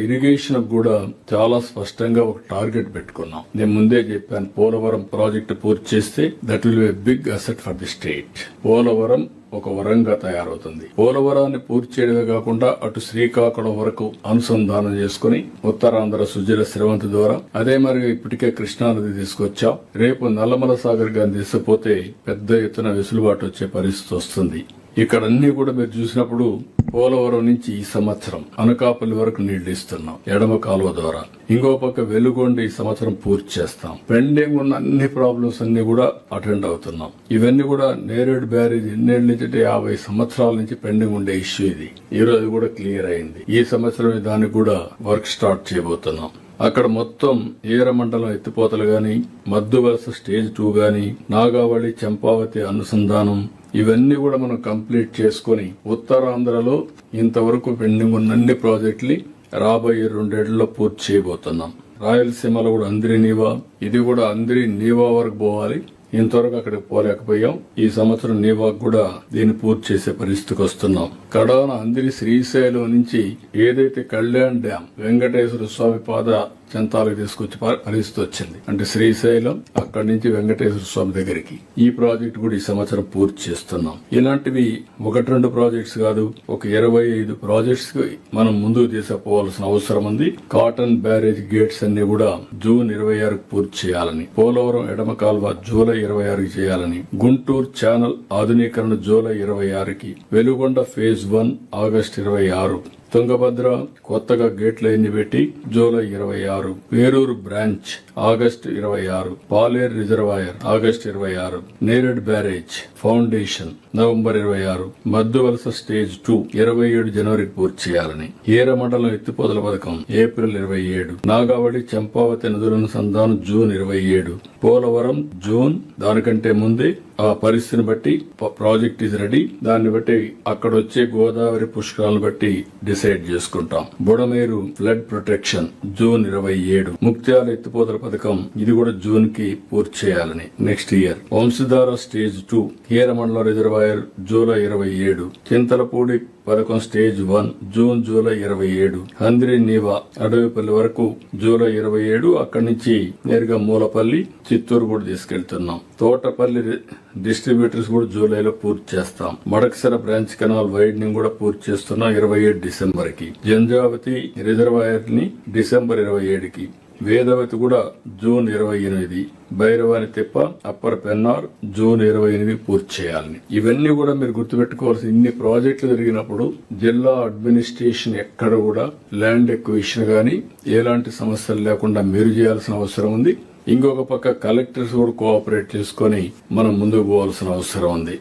Irrigation కూడా చాలా స్పష్టంగా ఒక టార్గెట్ పెట్టుకున్నాం. నేను ముందే చెప్పాను, పోలవరం ప్రాజెక్టు పూర్తి చేస్తే that will be a big asset for the state. Polavaram ఒక వరంగా తయారవుతుంది. పోలవరాన్ని పూర్తి చేయడమే కాకుండా అటు శ్రీకాకుళం వరకు అనుసంధానం చేసుకుని ఉత్తరాంధ్ర సుజల స్రవంతి ద్వారా అదే మరి ఇప్పటికే కృష్ణానది తీసుకొచ్చాం. రేపు నల్లమల సాగర్ గాని తీసుకుపోతే పెద్ద ఎత్తున వెసులుబాటు వచ్చే పరిస్థితి వస్తుంది. ఇక్కడ అన్ని కూడా మీరు చూసినప్పుడు పోలవరం నుంచి ఈ సంవత్సరం అనకాపల్లి వరకు నీళ్లు ఇస్తున్నాం ఎడమ కాలువ ద్వారా. ఇంకో పక్క వెలుగొండ ఈ సంవత్సరం పూర్తి చేస్తాం. పెండింగ్ ఉన్న అన్ని ప్రాబ్లమ్స్ అన్ని కూడా అటెండ్ అవుతున్నాం. ఇవన్నీ కూడా నేరేడు బ్యారేజ్ ఎన్నేళ్ల నుంచి 50 సంవత్సరాల నుంచి పెండింగ్ ఉండే ఇష్యూ ఇది. ఈ రోజు కూడా క్లియర్ అయింది. ఈ సంవత్సరం దానికి కూడా వర్క్ స్టార్ట్ చేయబోతున్నాం. అక్కడ మొత్తం ఏరమండలం ఎత్తిపోతలు గాని, మద్దు వలస స్టేజ్ 2 గాని, నాగావళి చంపావతి అనుసంధానం ఇవన్నీ కూడా మనం కంప్లీట్ చేసుకుని ఉత్తరాంధ్రలో ఇంతవరకు పెండింగ్ ఉన్న అన్ని ప్రాజెక్టులు రాబోయే 2 ఏళ్లలో పూర్తి చేయబోతున్నాం. రాయలసీమలో కూడా అందిరి నీవా, ఇది కూడా అందిరి నీవా వరకు పోవాలి. ఇంతవరకు అక్కడికి పోలేకపోయాం. ఈ సంవత్సరం నీవాకు కూడా దీన్ని పూర్తి చేసే పరిస్థితికి వస్తున్నాం. కడాన అందిరి శ్రీశైలం నుంచి ఏదైతే కళ్యాణ్ డ్యాం వెంకటేశ్వర స్వామి పాద చెంతాలకు తీసుకొచ్చి పరిస్థితి వచ్చింది. అంటే శ్రీశైలం అక్కడి నుంచి వెంకటేశ్వర స్వామి దగ్గరికి ఈ ప్రాజెక్ట్ కూడా ఈ సంవత్సరం పూర్తి చేస్తున్నాం. ఇలాంటివి 1-2 ప్రాజెక్ట్స్ కాదు, ఒక 25 ప్రాజెక్ట్స్ మనం ముందుకు తీసుకుపోవాల్సిన అవసరం ఉంది. కాటన్ బ్యారేజ్ గేట్స్ అన్ని కూడా జూన్ 26కు పూర్తి చేయాలని, పోలవరం ఎడమ కాల్వ జూలై 26కి చేయాలని, గుంటూరు ఛానల్ ఆధునీకరణ జూలై 26కి, వెలుగొండ ఫేజ్ 1 ఆగస్టు 26, తుంగభద్ర కొత్తగా గేట్ లైన్ పెట్టి July 26, Peruru branch August 26, Paleru reservoir August 26, Nered barrage foundation November 26, Madduvalasa stage 2 27 జనవరికి పూర్తి చేయాలని, ఏరమండలం ఎత్తిపోతల పథకం ఏప్రిల్ 27, నాగావళి చంపావతి నదులను సంధానం జూన్ 27, పోలవరం జూన్. దానికంటే ముందే ఆ పరిస్థితిని బట్టి ప్రాజెక్ట్ ఇస్ రెడీ. దాన్ని బట్టి అక్కడ వచ్చే గోదావరి పుష్కరాలను బట్టి డిసైడ్ చేసుకుంటాం. Budameru flood protection June 27, Muktyala ఎత్తిపోతల పథకం ఇది కూడా జూన్ కి పూర్తి చేయాలని next year. Vamsadhara stage 2 Hiramandalam reservoir July 27, Chintalapudi పథకం స్టేజ్ 1 జూన్ జూలై 27, హంద్రి నీవా అడవిపల్లి వరకు జూలై 27, అక్కడి నుంచి నేరుగా మూలపల్లి చిత్తూరు కూడా తీసుకెళ్తున్నాం. తోటపల్లి డిస్ట్రిబ్యూటర్స్ కూడా జూలైలో పూర్తి చేస్తాం. మడకసర బ్రాంచ్ కెనాల్ వైడనింగ్ కూడా పూర్తి చేస్తున్నాం 27 డిసెంబర్ కి. జంజావతి రిజర్వాయర్ ని డిసెంబర్ 27కి, వేదవతి కూడా జూన్ 28, భైరవాని తిప్ప అప్పర్ పెన్నార్ జూన్ 28 పూర్తి చేయాలని. ఇవన్నీ కూడా మీరు గుర్తుపెట్టుకోవాల్సిన ఇన్ని ప్రాజెక్టులు జరిగినప్పుడు జిల్లా అడ్మినిస్ట్రేషన్ ఎక్కడ కూడా ల్యాండ్ ఎక్విజిషన్ గానీ ఎలాంటి సమస్యలు లేకుండా మీరు చేయాల్సిన అవసరం ఉంది. ఇంకొక పక్క కలెక్టర్స్ కూడా కోఆపరేట్ చేసుకుని మనం ముందుకు పోవాల్సిన అవసరం ఉంది.